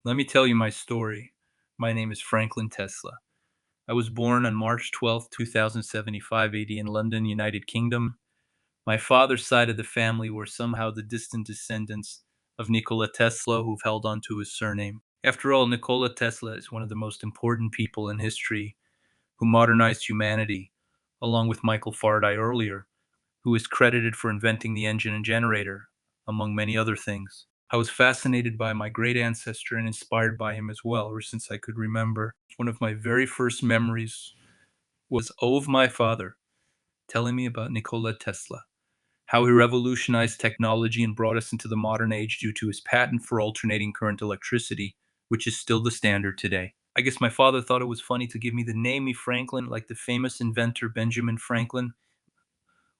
Let me tell you my story. My name is Franklin Tesla. I was born on March 12th, 2075 AD in London, United Kingdom. My father's side of the family were somehow the distant descendants of Nikola Tesla who've held on to his surname. After all, Nikola Tesla is one of the most important people in history who modernized humanity, along with Michael Faraday earlier, who is credited for inventing the engine and generator, among many other things. I was fascinated by my great ancestor and inspired by him as well, ever since I could remember. One of my very first memories was of my father telling me about Nikola Tesla, how he revolutionized technology and brought us into the modern age due to his patent for alternating current electricity, which is still the standard today. I guess my father thought it was funny to give me the name Franklin, like the famous inventor Benjamin Franklin,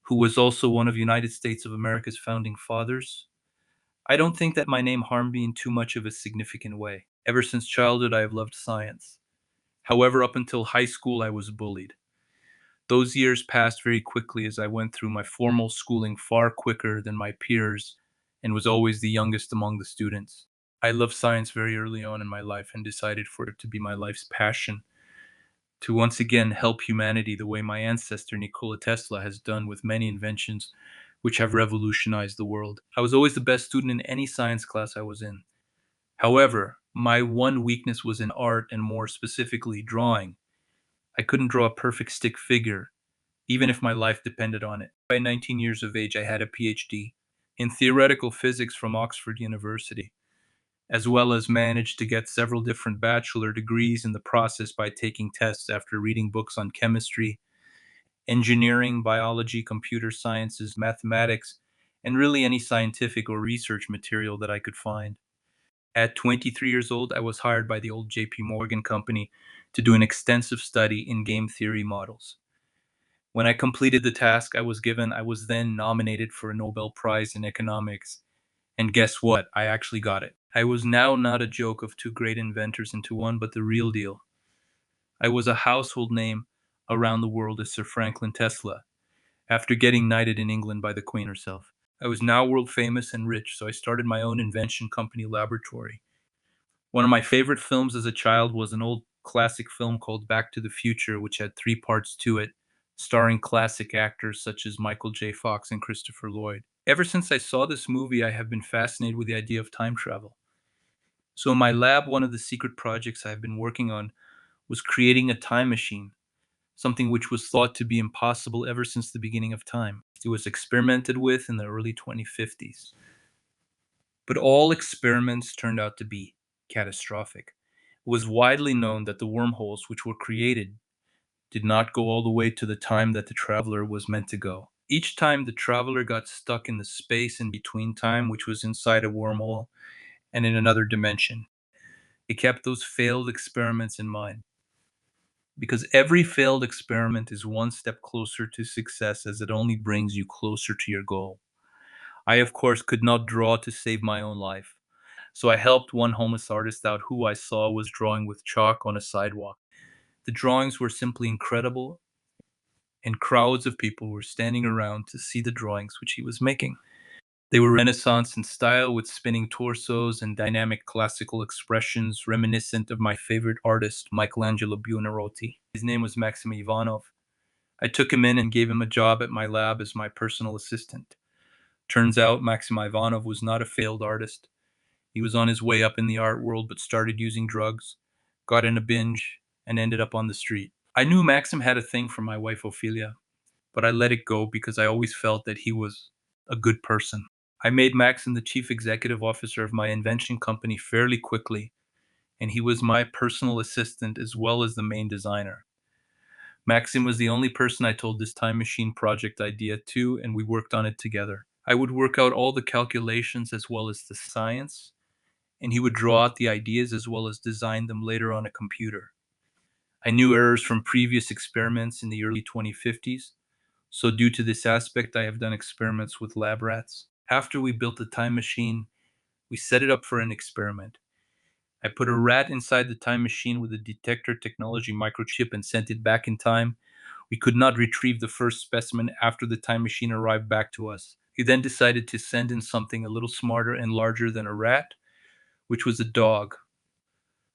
who was also one of United States of America's founding fathers. I don't think that my name harmed me in too much of a significant way. Ever since childhood, I have loved science. However, up until high school, I was bullied. Those years passed very quickly as I went through my formal schooling far quicker than my peers and was always the youngest among the students. I loved science very early on in my life and decided for it to be my life's passion, to once again help humanity the way my ancestor Nikola Tesla has done with many inventions which have revolutionized the world. I was always the best student in any science class I was in. However, my one weakness was in art and more specifically drawing. I couldn't draw a perfect stick figure, even if my life depended on it. By 19 years of age, I had a PhD in theoretical physics from Oxford University, as well as managed to get several different bachelor degrees in the process by taking tests after reading books on chemistry, engineering, biology, computer sciences, mathematics, and really any scientific or research material that I could find. At 23 years old, I was hired by the old JP Morgan company to do an extensive study in game theory models. When I completed the task I was then nominated for a Nobel Prize in economics. And guess what? I actually got it. I was now not a joke of two great inventors into one, but the real deal. I was a household name around the world as Sir Franklin Tesla, after getting knighted in England by the Queen herself. I was now world famous and rich, so I started my own invention company laboratory. One of my favorite films as a child was an old classic film called Back to the Future, which had three parts to it, starring classic actors such as Michael J. Fox and Christopher Lloyd. Ever since I saw this movie, I have been fascinated with the idea of time travel. So, in my lab, one of the secret projects I have been working on was creating a time machine, something which was thought to be impossible ever since the beginning of time. It was experimented with in the early 2050s. But all experiments turned out to be catastrophic. It was widely known that the wormholes which were created did not go all the way to the time that the traveler was meant to go. Each time the traveler got stuck in the space in between time, which was inside a wormhole and in another dimension. It kept those failed experiments in mind because every failed experiment is one step closer to success as it only brings you closer to your goal. I, of course, could not draw to save my own life. So I helped one homeless artist out who I saw was drawing with chalk on a sidewalk. The drawings were simply incredible, and crowds of people were standing around to see the drawings which he was making. They were Renaissance in style with spinning torsos and dynamic classical expressions reminiscent of my favorite artist, Michelangelo Buonarroti. His name was Maxim Ivanov. I took him in and gave him a job at my lab as my personal assistant. Turns out Maxim Ivanov was not a failed artist. He was on his way up in the art world but started using drugs, got in a binge, and ended up on the street. I knew Maxim had a thing for my wife Ophelia, but I let it go because I always felt that he was a good person. I made Maxim the chief executive officer of my invention company fairly quickly, and he was my personal assistant as well as the main designer. Maxim was the only person I told this time machine project idea to, and we worked on it together. I would work out all the calculations as well as the science, and he would draw out the ideas as well as design them later on a computer. I knew errors from previous experiments in the early 2050s, so due to this aspect, I have done experiments with lab rats. After we built the time machine, we set it up for an experiment. I put a rat inside the time machine with a detector technology microchip and sent it back in time. We could not retrieve the first specimen after the time machine arrived back to us. He then decided to send in something a little smarter and larger than a rat, which was a dog.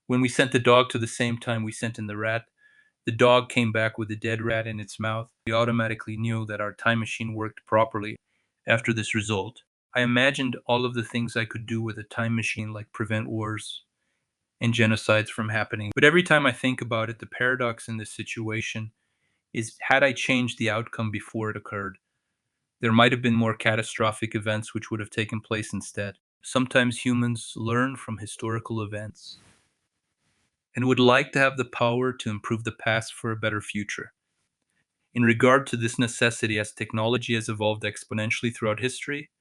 When we sent the dog to the same time we sent in the rat, the dog came back with a dead rat in its mouth. We automatically knew that our time machine worked properly after this result. I imagined all of the things I could do with a time machine, like prevent wars and genocides from happening. But every time I think about it, the paradox in this situation is, had I changed the outcome before it occurred, there might have been more catastrophic events which would have taken place instead. Sometimes humans learn from historical events and would like to have the power to improve the past for a better future. In regard to this necessity, as technology has evolved exponentially throughout history,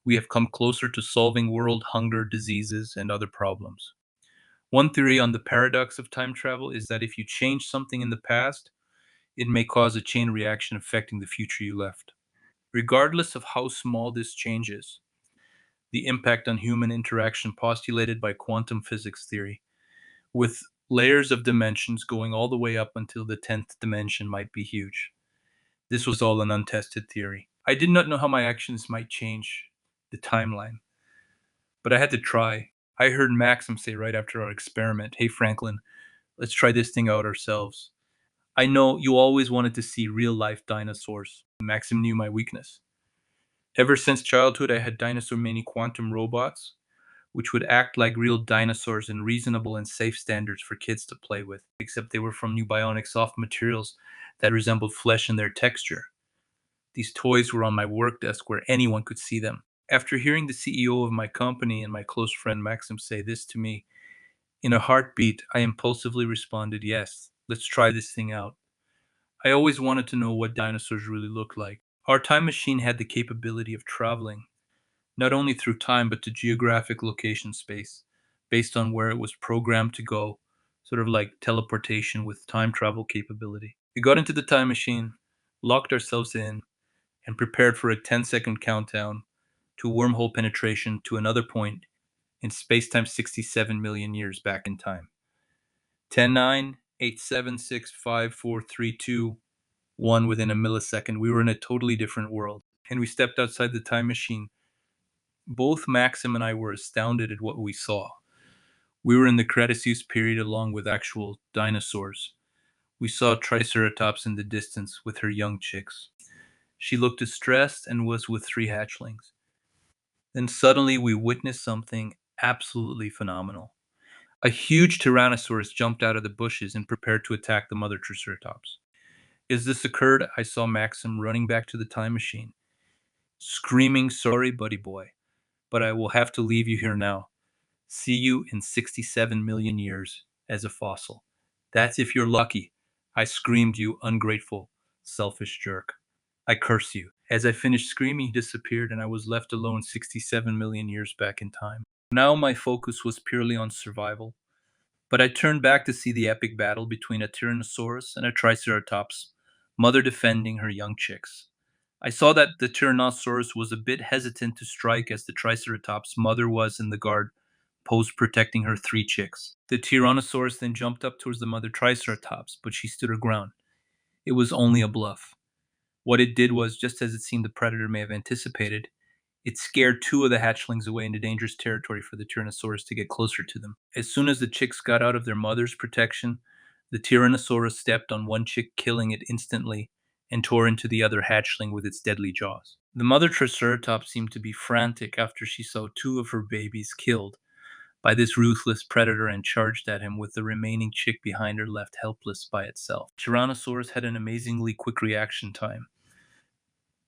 we have come closer to solving world hunger, diseases, and other problems. One theory on the paradox of time travel is that if you change something in the past, it may cause a chain reaction affecting the future you left. Regardless of how small this change is, the impact on human interaction postulated by quantum physics theory, with layers of dimensions going all the way up until the 10th dimension, might be huge. This was all an untested theory. I did not know how my actions might change the timeline, but I had to try. I heard Maxim say right after our experiment, "Hey Franklin, let's try this thing out ourselves. I know you always wanted to see real life dinosaurs." Maxim knew my weakness. Ever since childhood, I had dinosaur mini quantum robots, which would act like real dinosaurs in reasonable and safe standards for kids to play with, except they were from new bionic soft materials that resembled flesh in their texture. These toys were on my work desk where anyone could see them. After hearing the CEO of my company and my close friend Maxim say this to me, in a heartbeat, I impulsively responded, "Yes, let's try this thing out." I always wanted to know what dinosaurs really looked like. Our time machine had the capability of traveling, not only through time, but to geographic location space, based on where it was programmed to go, sort of like teleportation with time travel capability. We got into the time machine, locked ourselves in, and prepared for a 10-second countdown to wormhole penetration to another point in space-time 67 million years back in time. 10, 9, 8, 7, 6, 5, 4, 3, 2, 1. Within a millisecond, we were in a totally different world. And we stepped outside the time machine. Both Maxim and I were astounded at what we saw. We were in the Cretaceous period along with actual dinosaurs. We saw Triceratops in the distance with her young chicks. She looked distressed and was with three hatchlings. Then suddenly we witnessed something absolutely phenomenal. A huge Tyrannosaurus jumped out of the bushes and prepared to attack the mother Triceratops. As this occurred, I saw Maxim running back to the time machine, screaming, "Sorry, buddy boy, but I will have to leave you here now. See you in 67 million years as a fossil. That's if you're lucky." I screamed, "You ungrateful, selfish jerk. I curse you." As I finished screaming, he disappeared, and I was left alone 67 million years back in time. Now my focus was purely on survival, but I turned back to see the epic battle between a Tyrannosaurus and a Triceratops, mother defending her young chicks. I saw that the Tyrannosaurus was a bit hesitant to strike as the Triceratops' mother was in the guard post protecting her three chicks. The Tyrannosaurus then jumped up towards the mother Triceratops, but she stood her ground. It was only a bluff. What it did was, just as it seemed the predator may have anticipated, it scared two of the hatchlings away into dangerous territory for the Tyrannosaurus to get closer to them. As soon as the chicks got out of their mother's protection, the Tyrannosaurus stepped on one chick, killing it instantly, and tore into the other hatchling with its deadly jaws. The mother Triceratops seemed to be frantic after she saw two of her babies killed by this ruthless predator and charged at him with the remaining chick behind her left helpless by itself. Tyrannosaurus had an amazingly quick reaction time.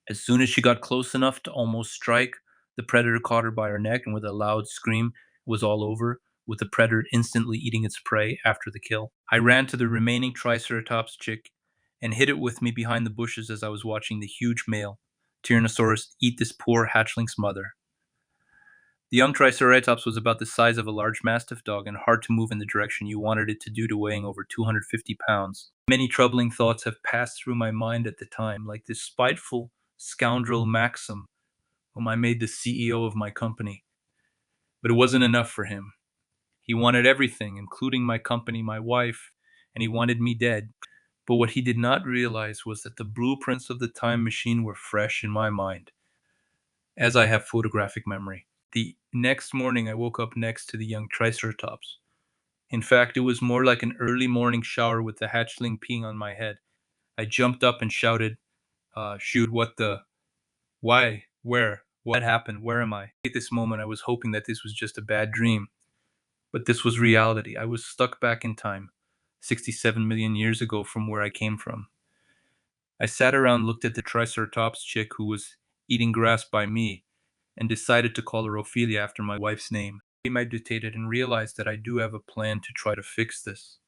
As soon as she got close enough to almost strike, the predator caught her by her neck, and with a loud scream, it was all over, with the predator instantly eating its prey after the kill. I ran to the remaining Triceratops chick and hid it with me behind the bushes as I was watching the huge male Tyrannosaurus eat this poor hatchling's mother. The young Triceratops was about the size of a large Mastiff dog and hard to move in the direction you wanted it to due to weighing over 250 pounds. Many troubling thoughts have passed through my mind at the time, like this spiteful scoundrel Maxim, whom I made the CEO of my company. But it wasn't enough for him. He wanted everything, including my company, my wife, and he wanted me dead. But what he did not realize was that the blueprints of the time machine were fresh in my mind, as I have photographic memory. The next morning, I woke up next to the young Triceratops. In fact, it was more like an early morning shower with the hatchling peeing on my head. I jumped up and shouted, shoot, what the? Why? Where? What happened? Where am I? At this moment, I was hoping that this was just a bad dream. But this was reality. I was stuck back in time, 67 million years ago from where I came from. I sat around, looked at the Triceratops chick who was eating grass by me, and decided to call her Ophelia after my wife's name. I meditated and realized that I do have a plan to try to fix this.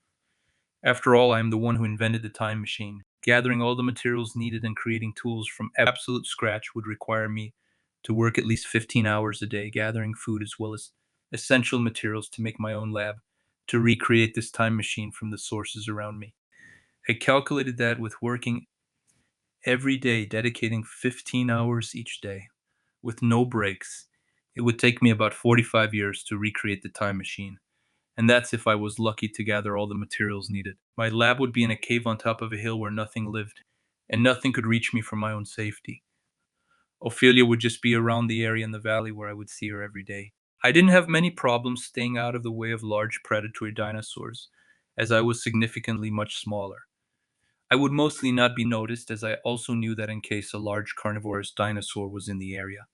After all, I am the one who invented the time machine. Gathering all the materials needed and creating tools from absolute scratch would require me to work at least 15 hours a day gathering food as well as essential materials to make my own lab to recreate this time machine from the sources around me. I calculated that with working every day, dedicating 15 hours each day, with no breaks, it would take me about 45 years to recreate the time machine. And that's if I was lucky to gather all the materials needed. My lab would be in a cave on top of a hill where nothing lived, and nothing could reach me for my own safety. Ophelia would just be around the area in the valley where I would see her every day. I didn't have many problems staying out of the way of large predatory dinosaurs, as I was significantly much smaller. I would mostly not be noticed, as I also knew that in case a large carnivorous dinosaur was in the area,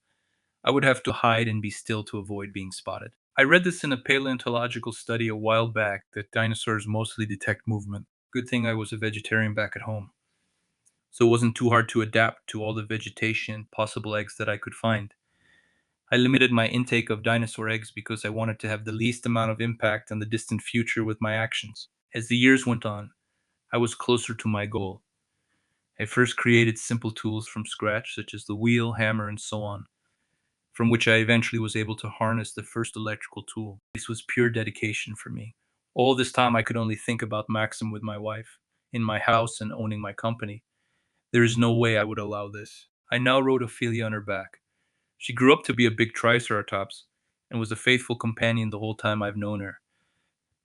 I would have to hide and be still to avoid being spotted. I read this in a paleontological study a while back that dinosaurs mostly detect movement. Good thing I was a vegetarian back at home, so it wasn't too hard to adapt to all the vegetation and possible eggs that I could find. I limited my intake of dinosaur eggs because I wanted to have the least amount of impact on the distant future with my actions. As the years went on, I was closer to my goal. I first created simple tools from scratch, such as the wheel, hammer, and so on, from which I eventually was able to harness the first electrical tool. This was pure dedication for me. All this time, I could only think about Maxim with my wife, in my house, and owning my company. There is no way I would allow this. I now rode Ophelia on her back. She grew up to be a big Triceratops and was a faithful companion the whole time I've known her.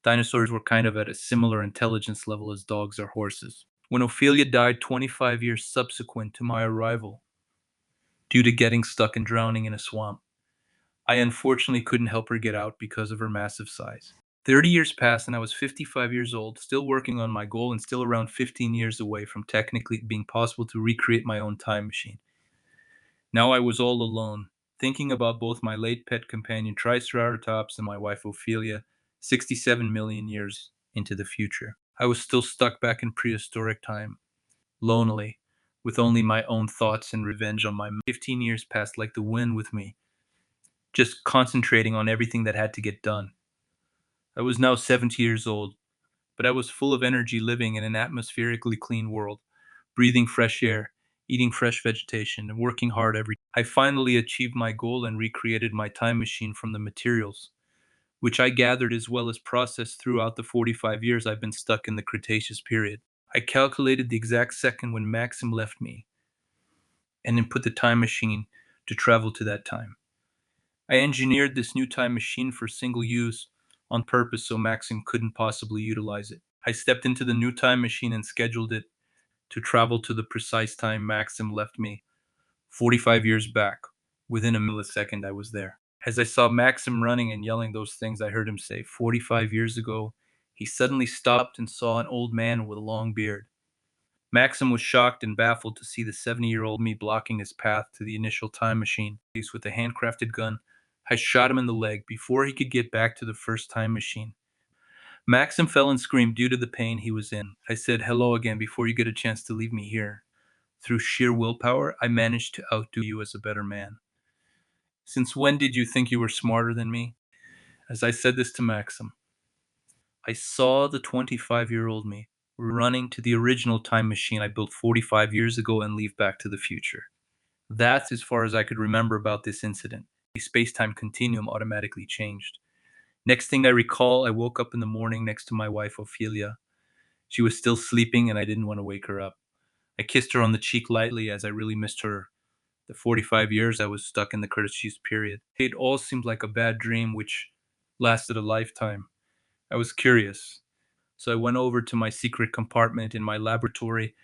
Dinosaurs were kind of at a similar intelligence level as dogs or horses. When Ophelia died 25 years subsequent to my arrival, due to getting stuck and drowning in a swamp, I unfortunately couldn't help her get out because of her massive size. 30 years passed and I was 55 years old, still working on my goal and still around 15 years away from technically being possible to recreate my own time machine. Now I was all alone, thinking about both my late pet companion Triceratops and my wife Ophelia, 67 million years into the future. I was still stuck back in prehistoric time, lonely, with only my own thoughts and revenge on my 15 years passed like the wind with me, just concentrating on everything that had to get done. I was now 70 years old, but I was full of energy living in an atmospherically clean world, breathing fresh air, eating fresh vegetation, and working hard every day. I finally achieved my goal and recreated my time machine from the materials, which I gathered as well as processed throughout the 45 years I've been stuck in the Cretaceous period. I calculated the exact second when Maxim left me, and then put the time machine to travel to that time. I engineered this new time machine for single use on purpose so Maxim couldn't possibly utilize it. I stepped into the new time machine and scheduled it to travel to the precise time Maxim left me 45 years back. Within a millisecond, I was there. As I saw Maxim running and yelling those things I heard him say 45 years ago, he suddenly stopped and saw an old man with a long beard. Maxim was shocked and baffled to see the 70-year-old me blocking his path to the initial time machine. With a handcrafted gun, I shot him in the leg before he could get back to the first time machine. Maxim fell and screamed due to the pain he was in. I said hello again before you get a chance to leave me here. Through sheer willpower, I managed to outdo you as a better man. Since when did you think you were smarter than me? As I said this to Maxim, I saw the 25-year-old me running to the original time machine I built 45 years ago and leave Back to the Future. That's as far as I could remember about this incident. The space-time continuum automatically changed. Next thing I recall, I woke up in the morning next to my wife Ophelia. She was still sleeping and I didn't want to wake her up. I kissed her on the cheek lightly as I really missed her. The 45 years I was stuck in the Cretaceous period. It all seemed like a bad dream which lasted a lifetime. I was curious, so I went over to my secret compartment in my laboratory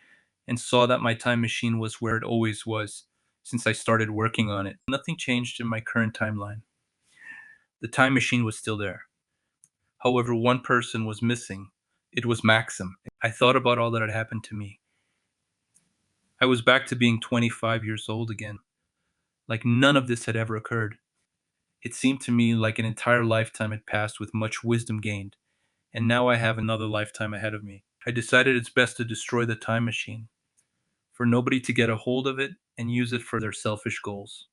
and saw that my time machine was where it always was since I started working on it. Nothing changed in my current timeline. The time machine was still there. However, one person was missing. It was Maxim. I thought about all that had happened to me. I was back to being 25 years old again, like none of this had ever occurred. It seemed to me like an entire lifetime had passed with much wisdom gained, and now I have another lifetime ahead of me. I decided it's best to destroy the time machine, for nobody to get a hold of it and use it for their selfish goals.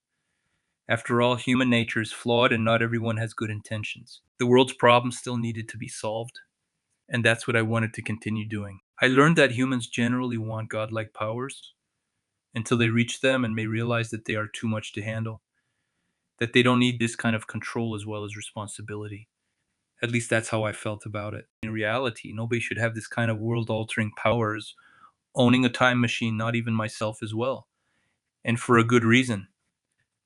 After all, human nature is flawed and not everyone has good intentions. The world's problems still needed to be solved, and that's what I wanted to continue doing. I learned that humans generally want godlike powers until they reach them and may realize that they are too much to handle, that they don't need this kind of control as well as responsibility. At least that's how I felt about it. In reality, nobody should have this kind of world altering powers, owning a time machine, not even myself as well. And for a good reason.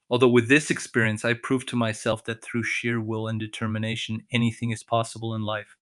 Although with this experience, I proved to myself that through sheer will and determination, anything is possible in life.